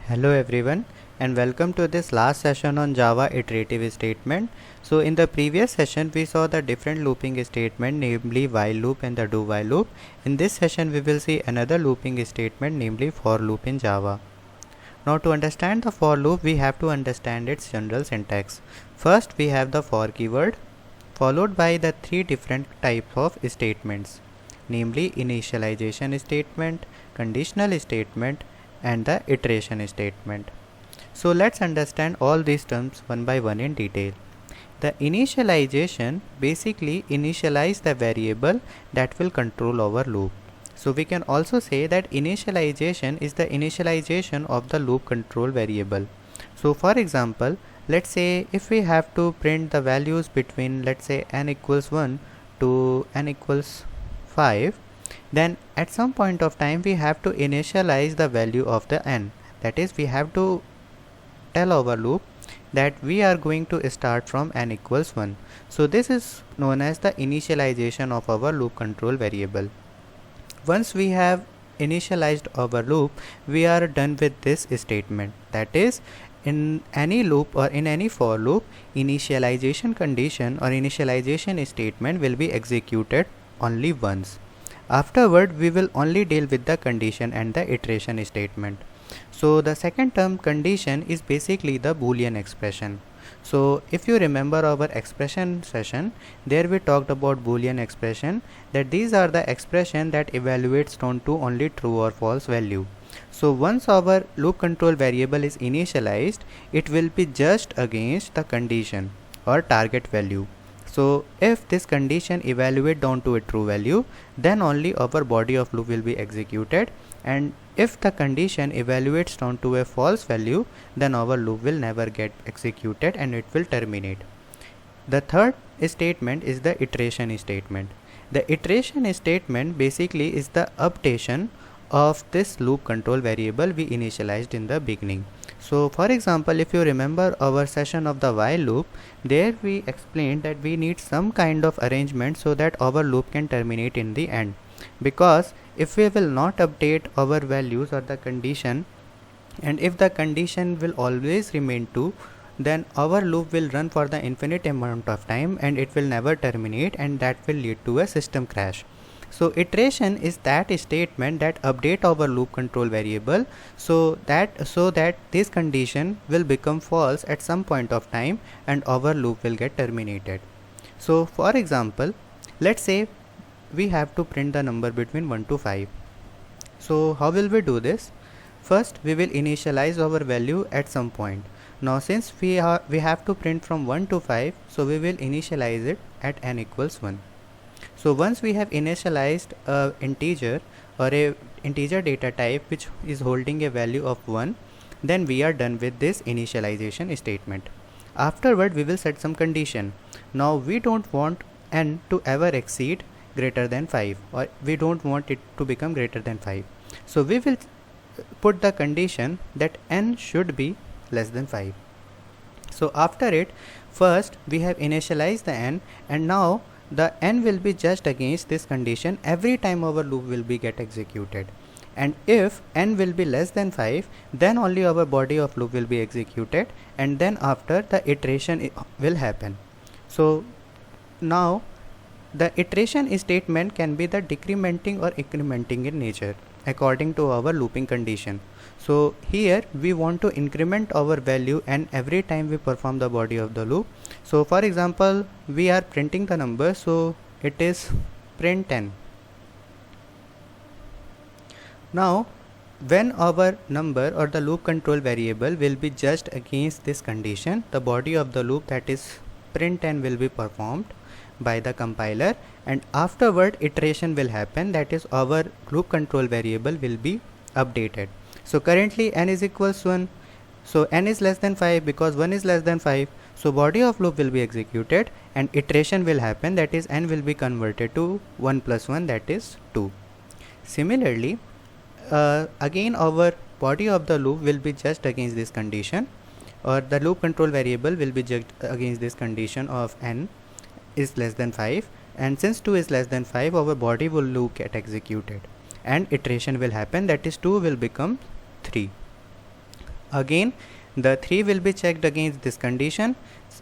Hello everyone and welcome to this last session on Java iterative statement. So in the previous session we saw the different looping statement, namely while loop and the do while loop. In this session we will see another looping statement, namely for loop in Java. Now to understand the for loop we have to understand its general syntax. First we have the for keyword followed by the three different types of statements, namely initialization statement, conditional statement and the iteration statement. So let's understand all these terms one by one in detail. The initialization basically initialize the variable that will control our loop. So we can also say that initialization is the initialization of the loop control variable. So for example, let's say if we have to print the values between, let's say, n equals 1 to n equals 5, then at some point of time we have to initialize the value of the n. That is, we have to tell our loop that we are going to start from n equals 1. So this is known as the initialization of our loop control variable. Once we have initialized our loop, we are done with this statement. That is, in any loop or in any for loop, initialization condition or initialization statement will be executed only once. Afterward, we will only deal with the condition and the iteration statement. So the second term, condition, is basically the Boolean expression. So if you remember our expression session, there we talked about Boolean expression, that these are the expression that evaluates on to only true or false value. So once our loop control variable is initialized, it will be just against the condition or target value. So if this condition evaluate down to a true value, then only our body of loop will be executed, and if the condition evaluates down to a false value, then our loop will never get executed and it will terminate. The third statement is the iteration statement. The iteration statement basically is the updation of this loop control variable we initialized in the beginning. So for example, if you remember our session of the while loop, there we explained that we need some kind of arrangement so that our loop can terminate in the end. Because if we will not update our values or the condition, and if the condition will always remain true, then our loop will run for the infinite amount of time and it will never terminate, and that will lead to a system crash. So iteration is that statement that update our loop control variable so that this condition will become false at some point of time and our loop will get terminated. So for example, let's say we have to print the number between 1 to 5. So how will we do this? First we will initialize our value at some point. Now since we have to print from 1 to 5, so we will initialize it at n equals 1. So once we have initialized a integer or a integer data type which is holding a value of 1, then we are done with this initialization statement. Afterward we will set some condition. Now we don't want n to ever exceed greater than 5, or we don't want it to become greater than 5. So we will put the condition that n should be less than 5. So after it, first we have initialized the n, and now the n will be just against this condition every time our loop will be get executed. And if n will be less than 5, then only our body of loop will be executed, and then after the iteration will happen. So now the iteration statement can be the decrementing or incrementing in nature according to our looping condition. So here we want to increment our value and every time we perform the body of the loop. So for example, we are printing the number, so it is print 10. Now when our number or the loop control variable will be just against this condition, the body of the loop, that is print 10, will be performed by the compiler, and afterward iteration will happen, that is our loop control variable will be updated. So currently n is equals 1, so n is less than 5 because 1 is less than 5, so body of loop will be executed and iteration will happen, that is n will be converted to 1 plus 1, that is 2. Similarly, again our body of the loop will be just against this condition, or the loop control variable will be just against this condition of n is less than 5, and since 2 is less than 5, our body will loop get executed and iteration will happen, that is 2 will become 3. Again, the 3 will be checked against this condition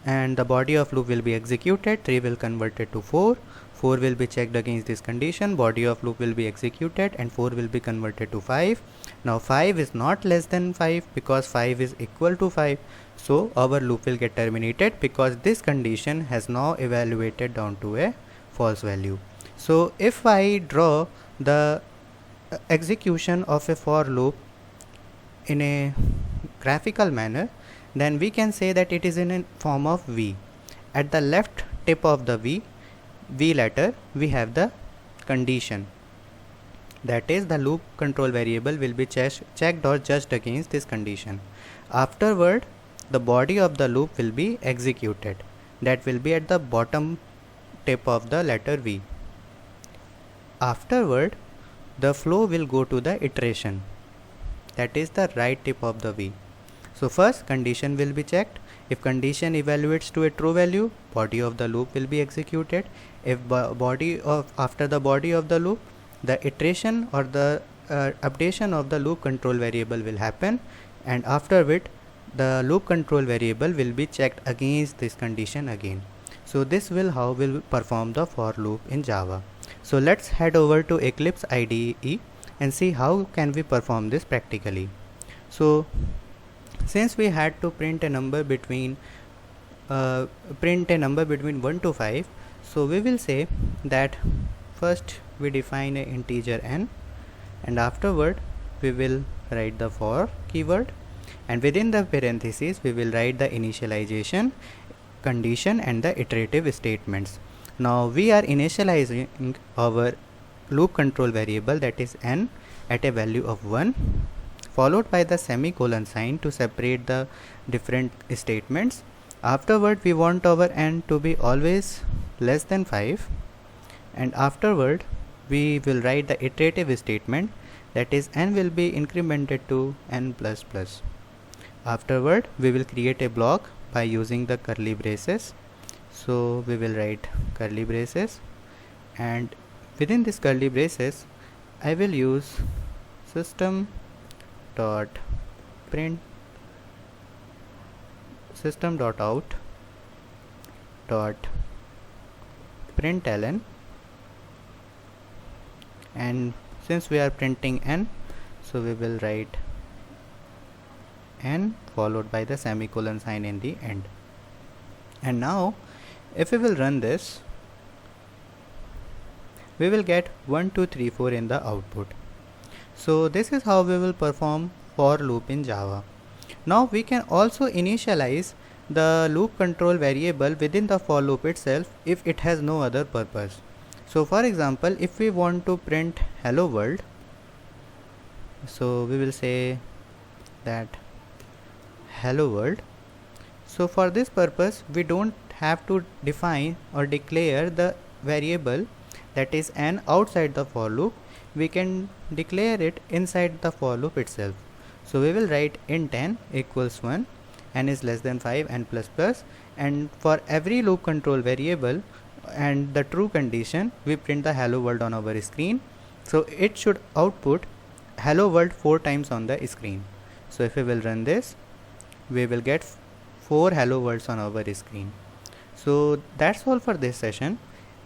and the body of loop will be executed. 3 will convert it to 4. 4 will be checked against this condition, body of loop will be executed, and 4 will be converted to 5. Now 5 is not less than 5 because 5 is equal to 5. So our loop will get terminated because this condition has now evaluated down to a false value. So if I draw the execution of a for loop in a graphical manner, then we can say that it is in a form of V. At the left tip of the V letter, we have the condition. That is, the loop control variable will be checked or judged against this condition. Afterward, the body of the loop will be executed. That will be at the bottom tip of the letter V. Afterward, the flow will go to the iteration. That is the right tip of the V. So first condition will be checked. If condition evaluates to a true value, body of the loop will be executed. If after the body of the loop, the iteration or the updation of the loop control variable will happen, and after it the loop control variable will be checked against this condition again. So this will how we'll perform the for loop in Java. So let's head over to Eclipse IDE and see how can we perform this practically. So since we had to print a number between 1 to 5, so we will say that first we define an integer n, and afterward we will write the for keyword, and within the parentheses we will write the initialization condition and the iterative statements. Now we are initializing our loop control variable, that is n, at a value of 1, followed by the semicolon sign to separate the different statements. Afterward we want our n to be always less than 5, and afterward we will write the iterative statement, that is n will be incremented to n++. Afterward we will create a block by using the curly braces. So we will write curly braces, and within this curly braces I will use system.print system.out.println, and since we are printing n, so we will write n followed by the semicolon sign in the end. And now if we will run this, we will get 1 2 3 4 in the output. So this is how we will perform for loop in Java. Now we can also initialize the loop control variable within the for loop itself if it has no other purpose. So for example, if we want to print hello world, so we will say that hello world. So for this purpose we don't have to define or declare the variable, that is n, outside the for loop. We can declare it inside the for loop itself. So we will write int n equals 1, n is less than 5, n++, and for every loop control variable and the true condition we print the hello world on our screen. So it should output hello world 4 times on the screen. So if we will run this, we will get 4 hello worlds on our screen. So that's all for this session.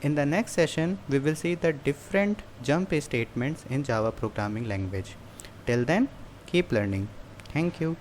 In the next session we will see the different jump statements in Java programming language. Till then, keep learning. Thank you.